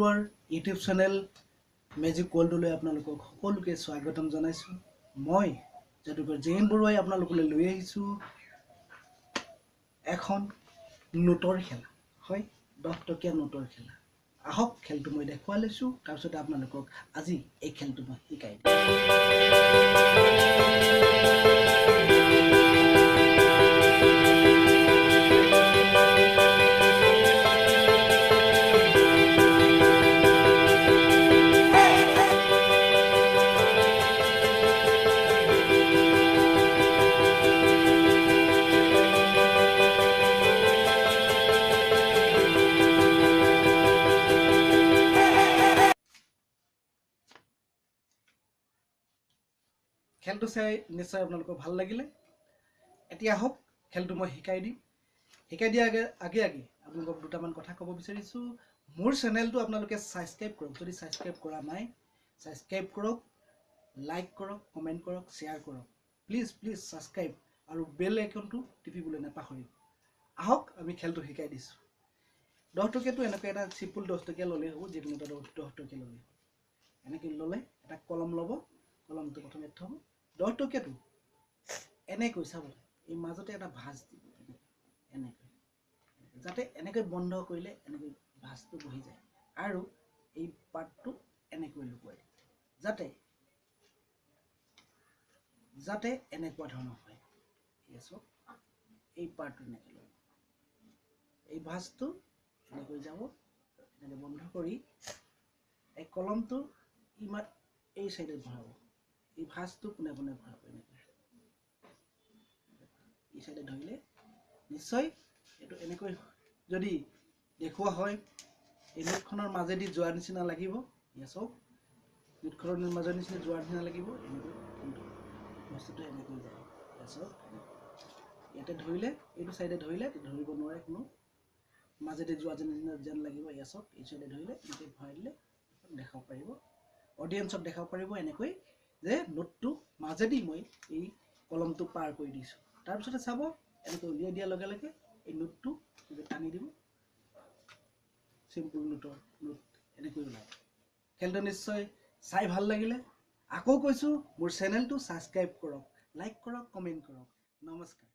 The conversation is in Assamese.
বৰুৱাৰ ইউটিউব চেনেল মেজিক ৱৰ্ল্ডলৈ আপোনালোকক সকলোকে স্বাগতম জনাইছোঁ। মই যাদুকৰ জেন বৰুৱাই আপোনালোকলৈ লৈ আহিছোঁ এখন নোটৰ খেলা। হয়, 10 টকীয়া নোটৰ খেলা। আহক খেলটো মই দেখুৱাই লৈছোঁ, তাৰপিছতে আপোনালোকক আজি এই খেলটো মই শিকাই দিম। খেলটো চাই নিশ্চয় আপোনালোকৰ ভাল লাগিলে। এতিয়া আহক খেলটো মই শিকাই দিম। শিকাই দিয়াৰ আগে আপোনালোকক দুটামান কথা ক'ব বিচাৰিছোঁ। মোৰ চেনেলটো আপোনালোকে ছাবস্ক্ৰাইব কৰক। যদি ছাবস্ক্ৰাইব কৰা নাই, ছাবস্ক্ৰাইব কৰক, লাইক কৰক, কমেণ্ট কৰক, শ্বেয়াৰ কৰক। প্লিজ ছাবস্ক্ৰাইব আৰু বেল আইকনটো টিপিবলৈ নাপাহৰিব। আহক আমি খেলটো শিকাই দিছোঁ। 10 টকীয়াটো এনেকৈ এটা চিম্পুল 10 টকীয়া ল'লেই হ'ব, যিকোনো এটা 10 টকীয়া ল'লেই হ'ব। এনেকৈ ল'লে এটা কলম ল'ব, কলমটো প্ৰথমে থ'ব। 10 টকীয়াটো এনেকৈ চাব, এই মাজতে এটা ভাঁজ দিব, এনেকৈ যাতে এনেকৈ বন্ধ কৰিলে এনেকৈ ভাঁজটো বহি যায়, আৰু এই পাৰ্টটো এনেকৈ লুকুৱাই দিব, যাতে এনেকুৱা ধৰণৰ হয়। ঠিক আছে, এই পাৰ্টটো এনেকৈ ল'ব, এই ভাঁজটো এনেকৈ যাব, এনেকৈ বন্ধ কৰি এই কলমটো ইমান এই চাইডে ভৰাব, এই ভাঁজটো পোনে পোনে ভৰাব। এনেকৈ এই চাইডে ধৰিলে নিশ্চয় এইটো এনেকৈ যদি দেখুওৱা হয়, এই নোটখনৰ মাজেদি যোৱাৰ নিচিনা লাগিব। চাওক, নোটখনৰ মাজৰ নিচিনা যোৱাৰ নিচিনা লাগিব। এনেকৈ কিন্তু বস্তুটো এনেকৈ যায়। চাওক, ইয়াতে ধৰিলে, এইটো চাইডে ধৰিলে ধৰিব নোৱাৰে, কোনো মাজেদি যোৱা যেন লাগিব। চাওক, এই চাইডে ধৰিলে এনেকৈ ভৰাই দিলে দেখাব পাৰিব, অডিয়েঞ্চক দেখাব পাৰিব এনেকৈ যে নোটটো মাজেদি মই এই কলমটো পাৰ কৰি দিছোঁ। তাৰপিছতে চাব, এনেকৈ উলিয়াই দিয়াৰ লগে লগে এই নোটটো টানি দিব। চিম্পুল নোট এনেকৈ ওলাব। খেলটো নিশ্চয় চাই ভাল লাগিলে। আকৌ কৈছোঁ, মোৰ চেনেলটো ছাবস্ক্ৰাইব কৰক, লাইক কৰক, কমেণ্ট কৰক। নমস্কাৰ।